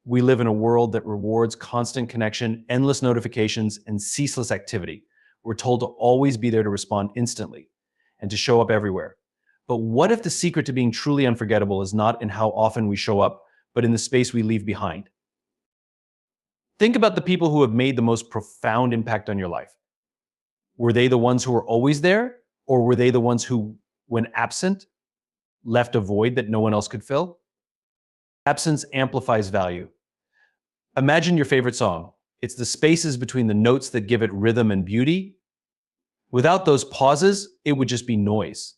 We live in a world that rewards constant connection, endless notifications, and ceaseless activity. We're told to always be there to respond instantly and to show up everywhere. But what if the secret to being truly unforgettable is not in how often we show up, but in the space we leave behind? Think about the people who have made the most profound impact on your life. Were they the ones who were always there, or were they the ones who, when absent, left a void that no one else could fill? Absence amplifies value. Imagine your favorite song. It's the spaces between the notes that give it rhythm and beauty. Without those pauses, it would just be noise.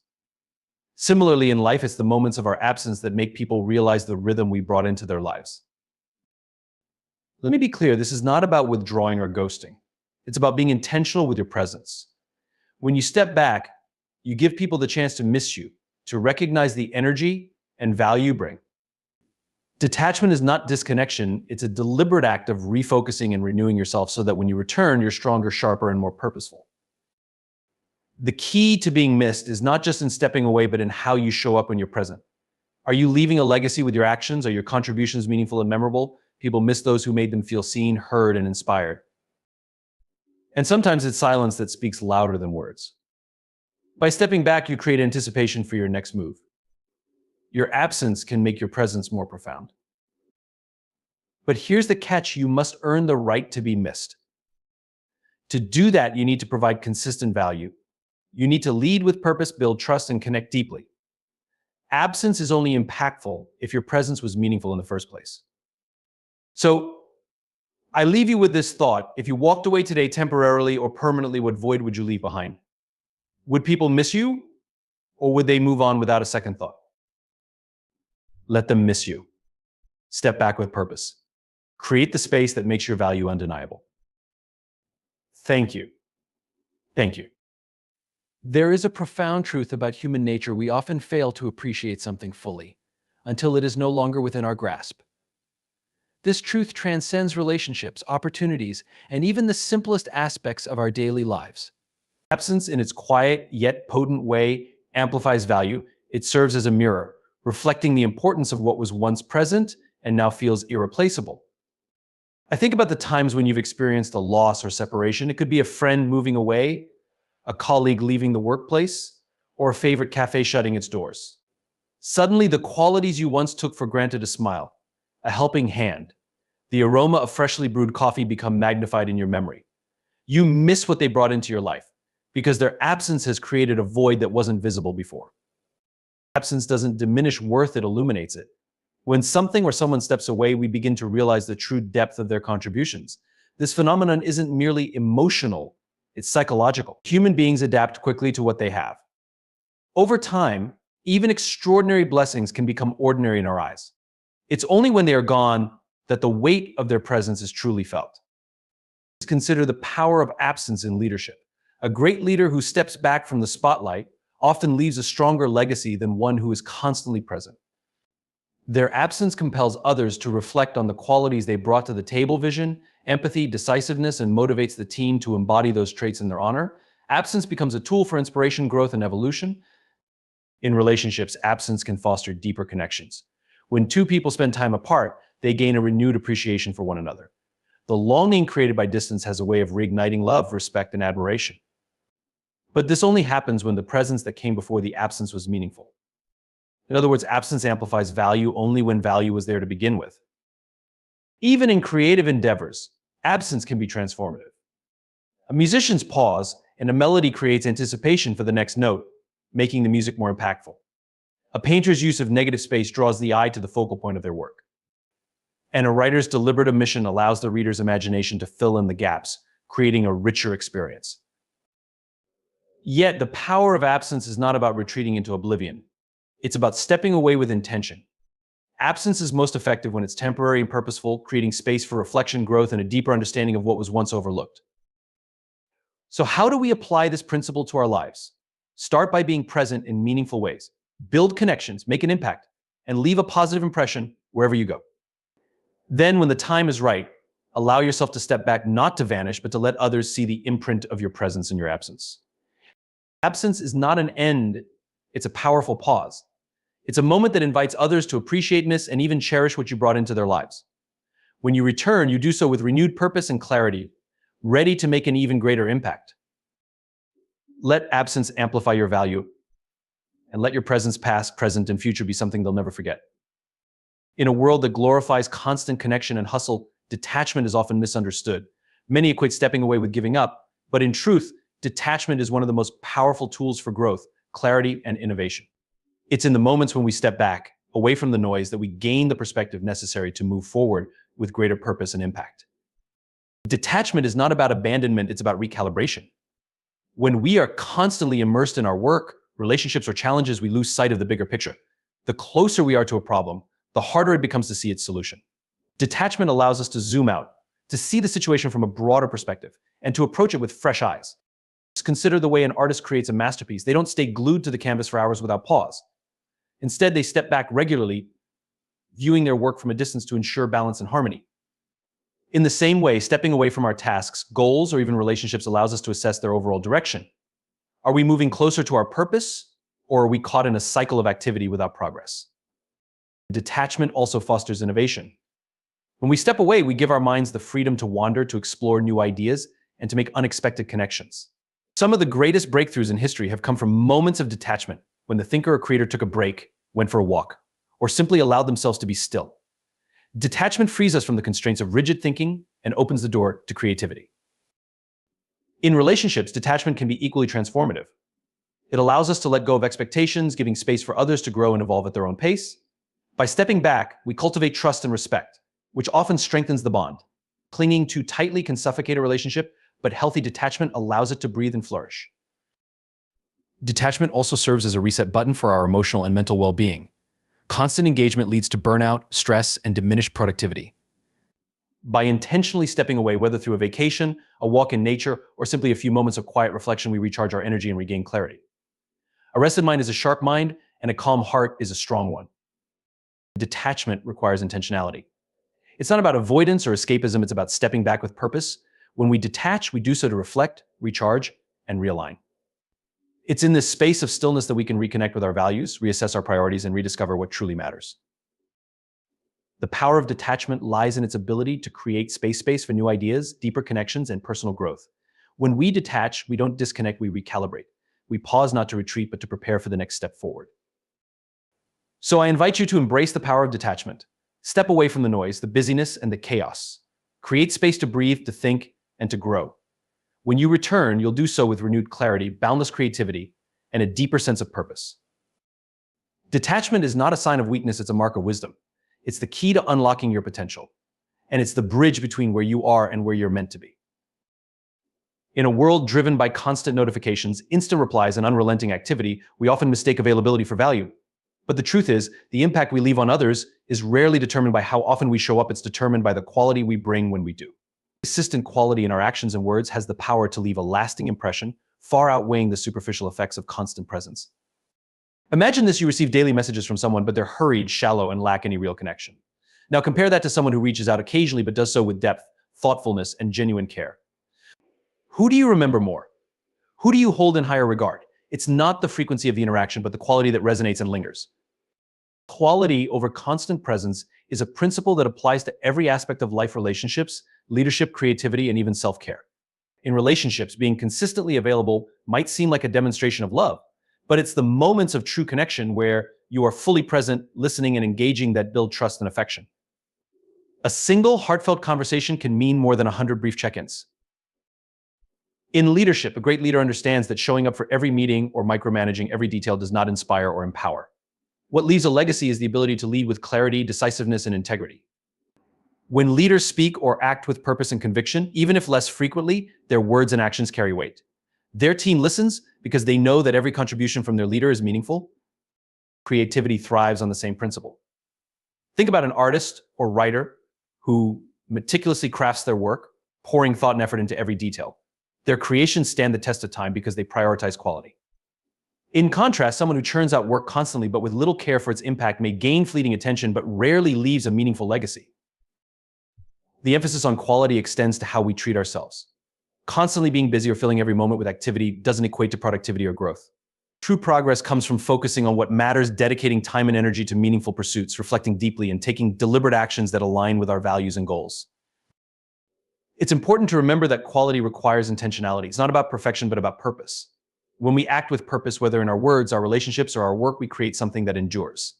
Similarly, in life, it's the moments of our absence that make people realize the rhythm we brought into their lives. Let me be clear, this is not about withdrawing or ghosting. It's about being intentional with your presence. When you step back, you give people the chance to miss you, to recognize the energy and value you bring. Detachment is not disconnection, it's a deliberate act of refocusing and renewing yourself so that when you return, you're stronger, sharper, and more purposeful. The key to being missed is not just in stepping away, but in how you show up when you're present. Are you leaving a legacy with your actions? Are your contributions meaningful and memorable? People miss those who made them feel seen, heard, and inspired. And sometimes it's silence that speaks louder than words. By stepping back, you create anticipation for your next move. Your absence can make your presence more profound. But here's the catch: you must earn the right to be missed. To do that, you need to provide consistent value. You need to lead with purpose, build trust, and connect deeply. Absence is only impactful if your presence was meaningful in the first place. So, I leave you with this thought. If you walked away today temporarily or permanently, what void would you leave behind? Would people miss you, or would they move on without a second thought? Let them miss you. Step back with purpose. Create the space that makes your value undeniable. Thank you. Thank you. There is a profound truth about human nature. We often fail to appreciate something fully until it is no longer within our grasp. This truth transcends relationships, opportunities, and even the simplest aspects of our daily lives. Absence, in its quiet yet potent way, amplifies value. It serves as a mirror, reflecting the importance of what was once present and now feels irreplaceable. I think about the times when you've experienced a loss or separation. It could be a friend moving away, a colleague leaving the workplace, or a favorite cafe shutting its doors. Suddenly, the qualities you once took for granted, a smile, a helping hand, the aroma of freshly brewed coffee, become magnified in your memory. You miss what they brought into your life because their absence has created a void that wasn't visible before. Absence doesn't diminish worth, it illuminates it. When something or someone steps away, we begin to realize the true depth of their contributions. This phenomenon isn't merely emotional, it's psychological. Human beings adapt quickly to what they have. Over time, even extraordinary blessings can become ordinary in our eyes. It's only when they are gone that the weight of their presence is truly felt. Consider the power of absence in leadership. A great leader who steps back from the spotlight often leaves a stronger legacy than one who is constantly present. Their absence compels others to reflect on the qualities they brought to the table: vision, empathy, decisiveness, and motivates the team to embody those traits in their honor. Absence becomes a tool for inspiration, growth, and evolution. In relationships, absence can foster deeper connections. When two people spend time apart, they gain a renewed appreciation for one another. The longing created by distance has a way of reigniting love, respect, and admiration. But this only happens when the presence that came before the absence was meaningful. In other words, absence amplifies value only when value was there to begin with. Even in creative endeavors, absence can be transformative. A musician's pause and a melody creates anticipation for the next note, making the music more impactful. A painter's use of negative space draws the eye to the focal point of their work. And a writer's deliberate omission allows the reader's imagination to fill in the gaps, creating a richer experience. Yet, the power of absence is not about retreating into oblivion. It's about stepping away with intention. Absence is most effective when it's temporary and purposeful, creating space for reflection, growth, and a deeper understanding of what was once overlooked. So how do we apply this principle to our lives? Start by being present in meaningful ways. Build connections, make an impact, and leave a positive impression wherever you go. Then, when the time is right, allow yourself to step back, not to vanish, but to let others see the imprint of your presence in your absence. Absence is not an end, it's a powerful pause. It's a moment that invites others to appreciate, miss, and even cherish what you brought into their lives. When you return, you do so with renewed purpose and clarity, ready to make an even greater impact. Let absence amplify your value, and let your presence, past, present, and future be something they'll never forget. In a world that glorifies constant connection and hustle, detachment is often misunderstood. Many equate stepping away with giving up, but in truth, detachment is one of the most powerful tools for growth, clarity, and innovation. It's in the moments when we step back, away from the noise, that we gain the perspective necessary to move forward with greater purpose and impact. Detachment is not about abandonment, it's about recalibration. When we are constantly immersed in our work, relationships, or challenges, we lose sight of the bigger picture. The closer we are to a problem, the harder it becomes to see its solution. Detachment allows us to zoom out, to see the situation from a broader perspective, and to approach it with fresh eyes. Consider the way an artist creates a masterpiece. They don't stay glued to the canvas for hours without pause. Instead, they step back regularly, viewing their work from a distance to ensure balance and harmony. In the same way, stepping away from our tasks, goals, or even relationships allows us to assess their overall direction. Are we moving closer to our purpose, or are we caught in a cycle of activity without progress? Detachment also fosters innovation. When we step away, we give our minds the freedom to wander, to explore new ideas, and to make unexpected connections. Some of the greatest breakthroughs in history have come from moments of detachment, when the thinker or creator took a break, went for a walk, or simply allowed themselves to be still. Detachment frees us from the constraints of rigid thinking and opens the door to creativity. In relationships, detachment can be equally transformative. It allows us to let go of expectations, giving space for others to grow and evolve at their own pace. By stepping back, we cultivate trust and respect, which often strengthens the bond. Clinging too tightly can suffocate a relationship, but healthy detachment allows it to breathe and flourish. Detachment also serves as a reset button for our emotional and mental well-being. Constant engagement leads to burnout, stress, and diminished productivity. By intentionally stepping away, whether through a vacation, a walk in nature, or simply a few moments of quiet reflection, we recharge our energy and regain clarity. A rested mind is a sharp mind, and a calm heart is a strong one. Detachment requires intentionality. It's not about avoidance or escapism, it's about stepping back with purpose. When we detach, we do so to reflect, recharge, and realign. It's in this space of stillness that we can reconnect with our values, reassess our priorities, and rediscover what truly matters. The power of detachment lies in its ability to create space for new ideas, deeper connections, and personal growth. When we detach, we don't disconnect, we recalibrate. We pause not to retreat, but to prepare for the next step forward. So I invite you to embrace the power of detachment. Step away from the noise, the busyness, and the chaos. Create space to breathe, to think, and to grow. When you return, you'll do so with renewed clarity, boundless creativity, and a deeper sense of purpose. Detachment is not a sign of weakness, it's a mark of wisdom. It's the key to unlocking your potential, and it's the bridge between where you are and where you're meant to be. In a world driven by constant notifications, instant replies, and unrelenting activity, we often mistake availability for value. But the truth is, the impact we leave on others is rarely determined by how often we show up, it's determined by the quality we bring when we do. Consistent quality in our actions and words has the power to leave a lasting impression, far outweighing the superficial effects of constant presence. Imagine this: you receive daily messages from someone, but they're hurried, shallow, and lack any real connection. Now compare that to someone who reaches out occasionally, but does so with depth, thoughtfulness, and genuine care. Who do you remember more? Who do you hold in higher regard? It's not the frequency of the interaction, but the quality that resonates and lingers. Quality over constant presence is a principle that applies to every aspect of life: relationships, leadership, creativity, and even self-care. In relationships, being consistently available might seem like a demonstration of love, but it's the moments of true connection where you are fully present, listening, and engaging that build trust and affection. A single heartfelt conversation can mean more than 100 brief check-ins. In leadership, a great leader understands that showing up for every meeting or micromanaging every detail does not inspire or empower. What leaves a legacy is the ability to lead with clarity, decisiveness, and integrity. When leaders speak or act with purpose and conviction, even if less frequently, their words and actions carry weight. Their team listens because they know that every contribution from their leader is meaningful. Creativity thrives on the same principle. Think about an artist or writer who meticulously crafts their work, pouring thought and effort into every detail. Their creations stand the test of time because they prioritize quality. In contrast, someone who churns out work constantly but with little care for its impact may gain fleeting attention but rarely leaves a meaningful legacy. The emphasis on quality extends to how we treat ourselves. Constantly being busy or filling every moment with activity doesn't equate to productivity or growth. True progress comes from focusing on what matters, dedicating time and energy to meaningful pursuits, reflecting deeply, and taking deliberate actions that align with our values and goals. It's important to remember that quality requires intentionality. It's not about perfection, but about purpose. When we act with purpose, whether in our words, our relationships, or our work, we create something that endures.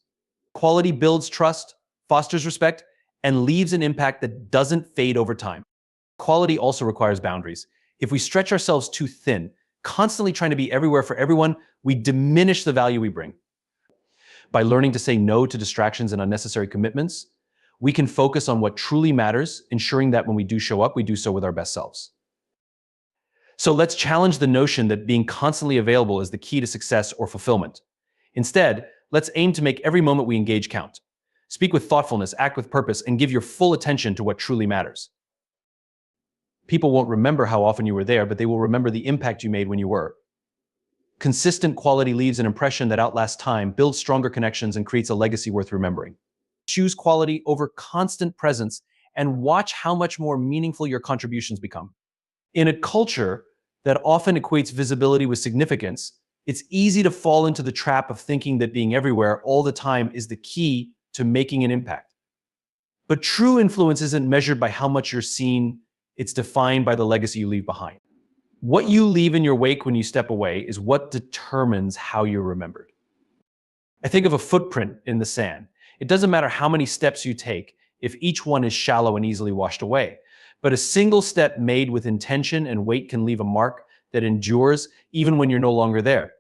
Quality builds trust, fosters respect, and leaves an impact that doesn't fade over time. Quality also requires boundaries. If we stretch ourselves too thin, constantly trying to be everywhere for everyone, we diminish the value we bring. By learning to say no to distractions and unnecessary commitments, we can focus on what truly matters, ensuring that when we do show up, we do so with our best selves. So let's challenge the notion that being constantly available is the key to success or fulfillment. Instead, let's aim to make every moment we engage count. Speak with thoughtfulness, act with purpose, and give your full attention to what truly matters. People won't remember how often you were there, but they will remember the impact you made when you were. Consistent quality leaves an impression that outlasts time, builds stronger connections, and creates a legacy worth remembering. Choose quality over constant presence and watch how much more meaningful your contributions become. In a culture that often equates visibility with significance, it's easy to fall into the trap of thinking that being everywhere all the time is the key to making an impact. But true influence isn't measured by how much you're seen, it's defined by the legacy you leave behind. What you leave in your wake when you step away is what determines how you're remembered. I think of a footprint in the sand. It doesn't matter how many steps you take if each one is shallow and easily washed away. But a single step made with intention and weight can leave a mark that endures even when you're no longer there.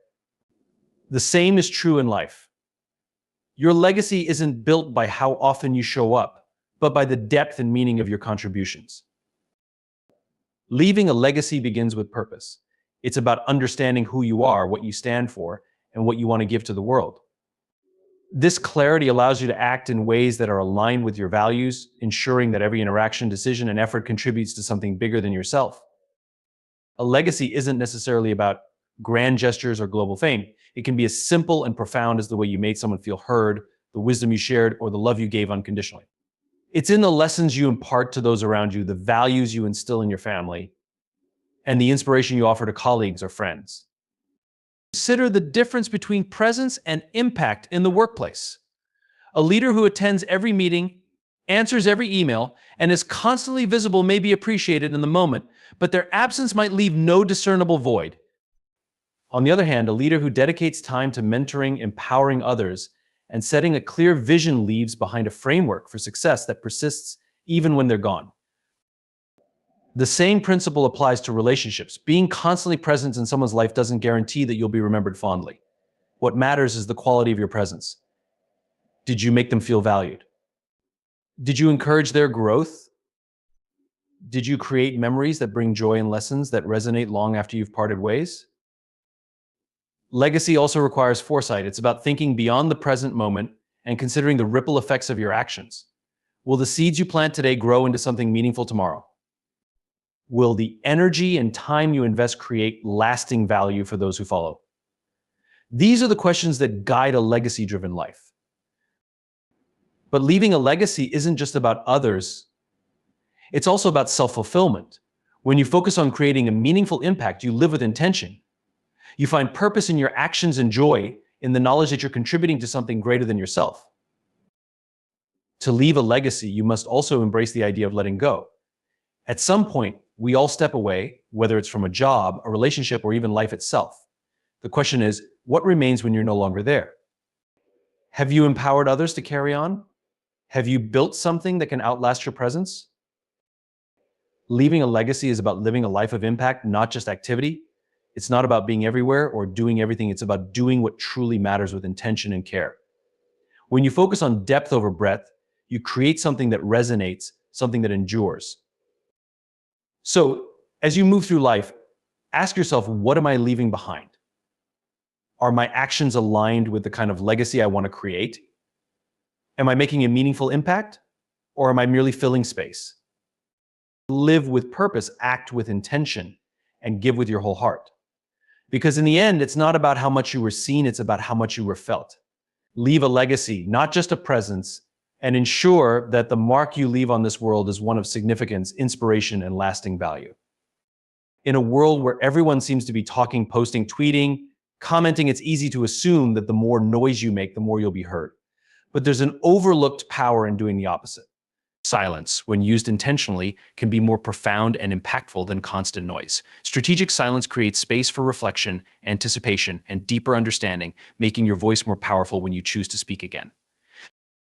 The same is true in life. Your legacy isn't built by how often you show up, but by the depth and meaning of your contributions. Leaving a legacy begins with purpose. It's about understanding who you are, what you stand for, and what you want to give to the world. This clarity allows you to act in ways that are aligned with your values, ensuring that every interaction, decision, and effort contributes to something bigger than yourself. A legacy isn't necessarily about grand gestures or global fame. It can be as simple and profound as the way you made someone feel heard, the wisdom you shared, or the love you gave unconditionally. It's in the lessons you impart to those around you, the values you instill in your family, and the inspiration you offer to colleagues or friends. Consider the difference between presence and impact in the workplace. A leader who attends every meeting, answers every email, and is constantly visible may be appreciated in the moment, but their absence might leave no discernible void. On the other hand, a leader who dedicates time to mentoring, empowering others, and setting a clear vision leaves behind a framework for success that persists even when they're gone. The same principle applies to relationships. Being constantly present in someone's life doesn't guarantee that you'll be remembered fondly. What matters is the quality of your presence. Did you make them feel valued? Did you encourage their growth? Did you create memories that bring joy and lessons that resonate long after you've parted ways? Legacy also requires foresight. It's about thinking beyond the present moment and considering the ripple effects of your actions. Will the seeds you plant today grow into something meaningful tomorrow? Will the energy and time you invest create lasting value for those who follow? These are the questions that guide a legacy-driven life. But leaving a legacy isn't just about others. It's also about self-fulfillment. When you focus on creating a meaningful impact, you live with intention. You find purpose in your actions and joy in the knowledge that you're contributing to something greater than yourself. To leave a legacy, you must also embrace the idea of letting go. At some point, we all step away, whether it's from a job, a relationship, or even life itself. The question is, what remains when you're no longer there? Have you empowered others to carry on? Have you built something that can outlast your presence? Leaving a legacy is about living a life of impact, not just activity. It's not about being everywhere or doing everything. It's about doing what truly matters with intention and care. When you focus on depth over breadth, you create something that resonates, something that endures. So, as you move through life, ask yourself, what am I leaving behind? Are my actions aligned with the kind of legacy I want to create? Am I making a meaningful impact? Or am I merely filling space? Live with purpose, act with intention, and give with your whole heart. Because in the end, it's not about how much you were seen, it's about how much you were felt. Leave a legacy, not just a presence, and ensure that the mark you leave on this world is one of significance, inspiration, and lasting value. In a world where everyone seems to be talking, posting, tweeting, Commenting, it's easy to assume that the more noise you make, the more you'll be heard. But there's an overlooked power in doing the opposite. Silence, when used intentionally, can be more profound and impactful than constant noise. Strategic silence creates space for reflection, anticipation, and deeper understanding, making your voice more powerful when you choose to speak again.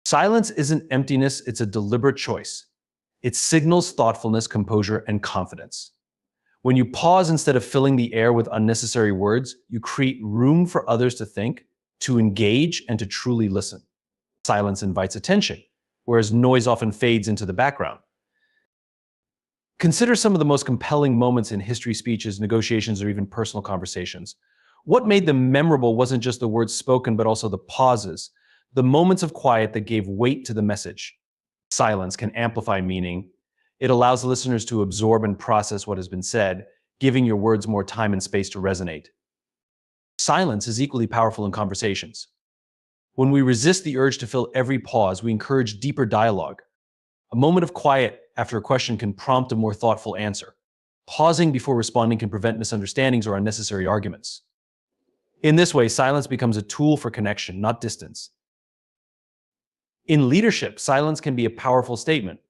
Silence isn't emptiness, it's a deliberate choice. It signals thoughtfulness, composure, and confidence. When you pause instead of filling the air with unnecessary words, you create room for others to think, to engage, and to truly listen. Silence invites attention, whereas noise often fades into the background. Consider some of the most compelling moments in history, speeches, negotiations, or even personal conversations. What made them memorable wasn't just the words spoken, but also the pauses, the moments of quiet that gave weight to the message. Silence can amplify meaning. It allows listeners to absorb and process what has been said, giving your words more time and space to resonate. Silence is equally powerful in conversations. When we resist the urge to fill every pause, we encourage deeper dialogue. A moment of quiet after a question can prompt a more thoughtful answer. Pausing before responding can prevent misunderstandings or unnecessary arguments. In this way, silence becomes a tool for connection, not distance. In leadership, silence can be a powerful statement.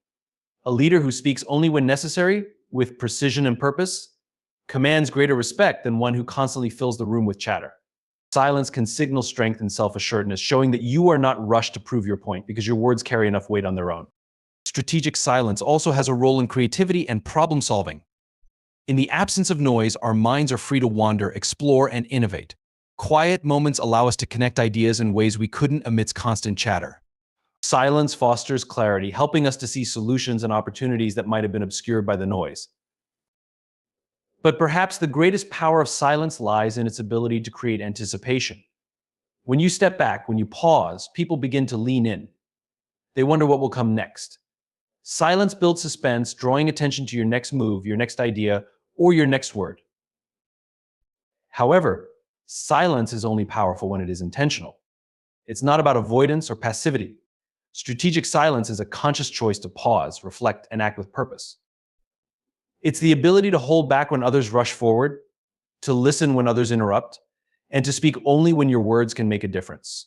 A leader who speaks only when necessary, with precision and purpose, commands greater respect than one who constantly fills the room with chatter. Silence can signal strength and self-assuredness, showing that you are not rushed to prove your point because your words carry enough weight on their own. Strategic silence also has a role in creativity and problem solving. In the absence of noise, our minds are free to wander, explore, and innovate. Quiet moments allow us to connect ideas in ways we couldn't amidst constant chatter. Silence fosters clarity, helping us to see solutions and opportunities that might have been obscured by the noise. But perhaps the greatest power of silence lies in its ability to create anticipation. When you step back, when you pause, people begin to lean in. They wonder what will come next. Silence builds suspense, drawing attention to your next move, your next idea, or your next word. However, silence is only powerful when it is intentional. It's not about avoidance or passivity. Strategic silence is a conscious choice to pause, reflect, and act with purpose. It's the ability to hold back when others rush forward, to listen when others interrupt, and to speak only when your words can make a difference.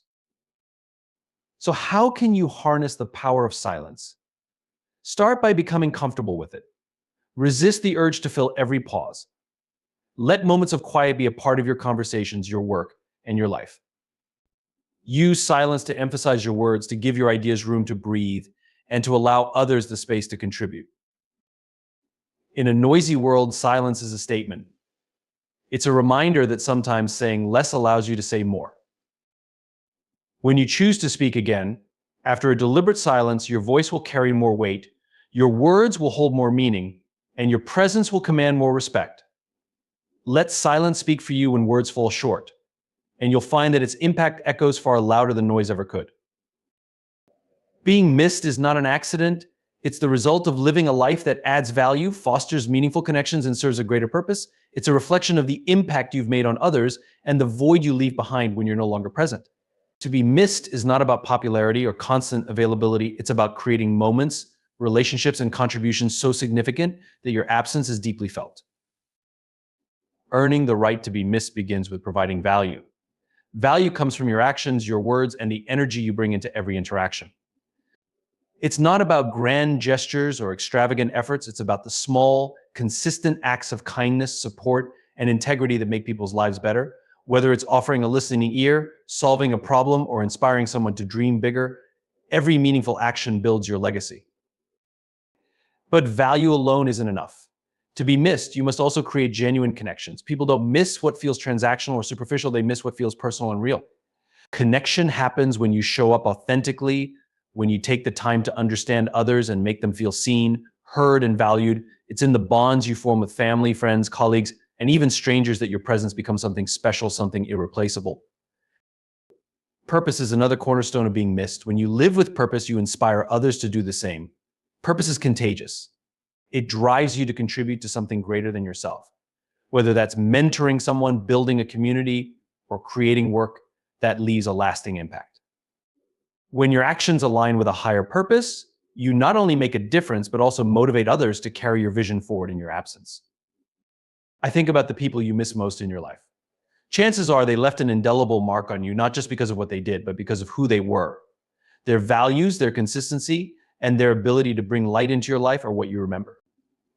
So how can you harness the power of silence? Start by becoming comfortable with it. Resist the urge to fill every pause. Let moments of quiet be a part of your conversations, your work, and your life. Use silence to emphasize your words, to give your ideas room to breathe, and to allow others the space to contribute. In a noisy world, silence is a statement. It's a reminder that sometimes saying less allows you to say more. When you choose to speak again, after a deliberate silence, your voice will carry more weight, your words will hold more meaning, and your presence will command more respect. Let silence speak for you when words fall short, and you'll find that its impact echoes far louder than noise ever could. Being missed is not an accident. It's the result of living a life that adds value, fosters meaningful connections, and serves a greater purpose. It's a reflection of the impact you've made on others and the void you leave behind when you're no longer present. To be missed is not about popularity or constant availability. It's about creating moments, relationships, and contributions so significant that your absence is deeply felt. Earning the right to be missed begins with providing value. Value comes from your actions, your words, and the energy you bring into every interaction. It's not about grand gestures or extravagant efforts. It's about the small, consistent acts of kindness, support, and integrity that make people's lives better. Whether it's offering a listening ear, solving a problem, or inspiring someone to dream bigger, every meaningful action builds your legacy. But value alone isn't enough. To be missed, you must also create genuine connections. People don't miss what feels transactional or superficial, they miss what feels personal and real. Connection happens when you show up authentically, when you take the time to understand others and make them feel seen, heard, and valued. It's in the bonds you form with family, friends, colleagues, and even strangers that your presence becomes something special, something irreplaceable. Purpose is another cornerstone of being missed. When you live with purpose, you inspire others to do the same. Purpose is contagious. It drives you to contribute to something greater than yourself. Whether that's mentoring someone, building a community, or creating work that leaves a lasting impact. When your actions align with a higher purpose, you not only make a difference, but also motivate others to carry your vision forward in your absence. I think about the people you miss most in your life. Chances are they left an indelible mark on you, not just because of what they did, but because of who they were. Their values, their consistency, and their ability to bring light into your life are what you remember.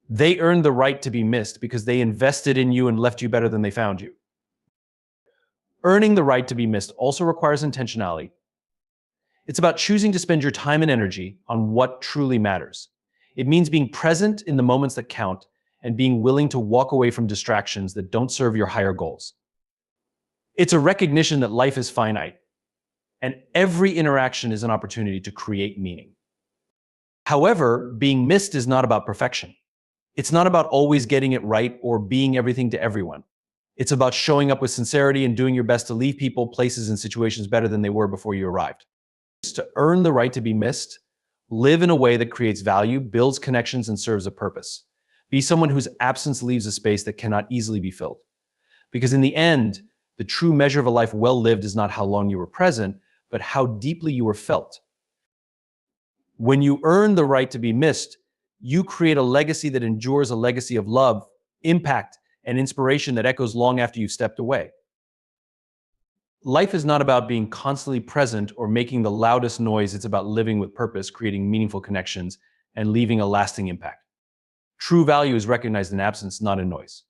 They earned the right to be missed because they invested in you and left you better than they found you. Earning the right to be missed also requires intentionality. It's about choosing to spend your time and energy on what truly matters. It means being present in the moments that count and being willing to walk away from distractions that don't serve your higher goals. It's a recognition that life is finite, and every interaction is an opportunity to create meaning. However, being missed is not about perfection. It's not about always getting it right or being everything to everyone. It's about showing up with sincerity and doing your best to leave people, places, and situations better than they were before you arrived. To earn the right to be missed, live in a way that creates value, builds connections, and serves a purpose. Be someone whose absence leaves a space that cannot easily be filled. Because in the end, the true measure of a life well lived is not how long you were present, but how deeply you were felt. When you earn the right to be missed, you create a legacy that endures, a legacy of love, impact, and inspiration that echoes long after you've stepped away. Life is not about being constantly present or making the loudest noise. It's about living with purpose, creating meaningful connections, and leaving a lasting impact. True value is recognized in absence, not in noise.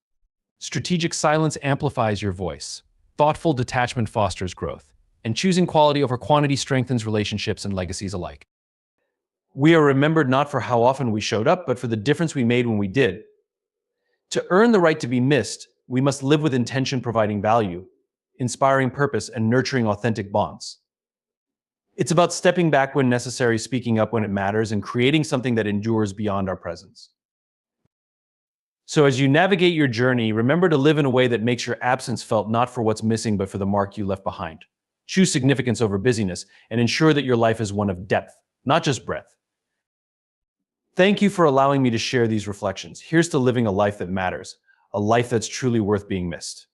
Strategic silence amplifies your voice. Thoughtful detachment fosters growth. And choosing quality over quantity strengthens relationships and legacies alike. We are remembered not for how often we showed up, but for the difference we made when we did. To earn the right to be missed, we must live with intention, providing value, inspiring purpose, and nurturing authentic bonds. It's about stepping back when necessary, speaking up when it matters, and creating something that endures beyond our presence. So as you navigate your journey, remember to live in a way that makes your absence felt not for what's missing, but for the mark you left behind. Choose significance over busyness, and ensure that your life is one of depth, not just breadth. Thank you for allowing me to share these reflections. Here's to living a life that matters, a life that's truly worth being missed.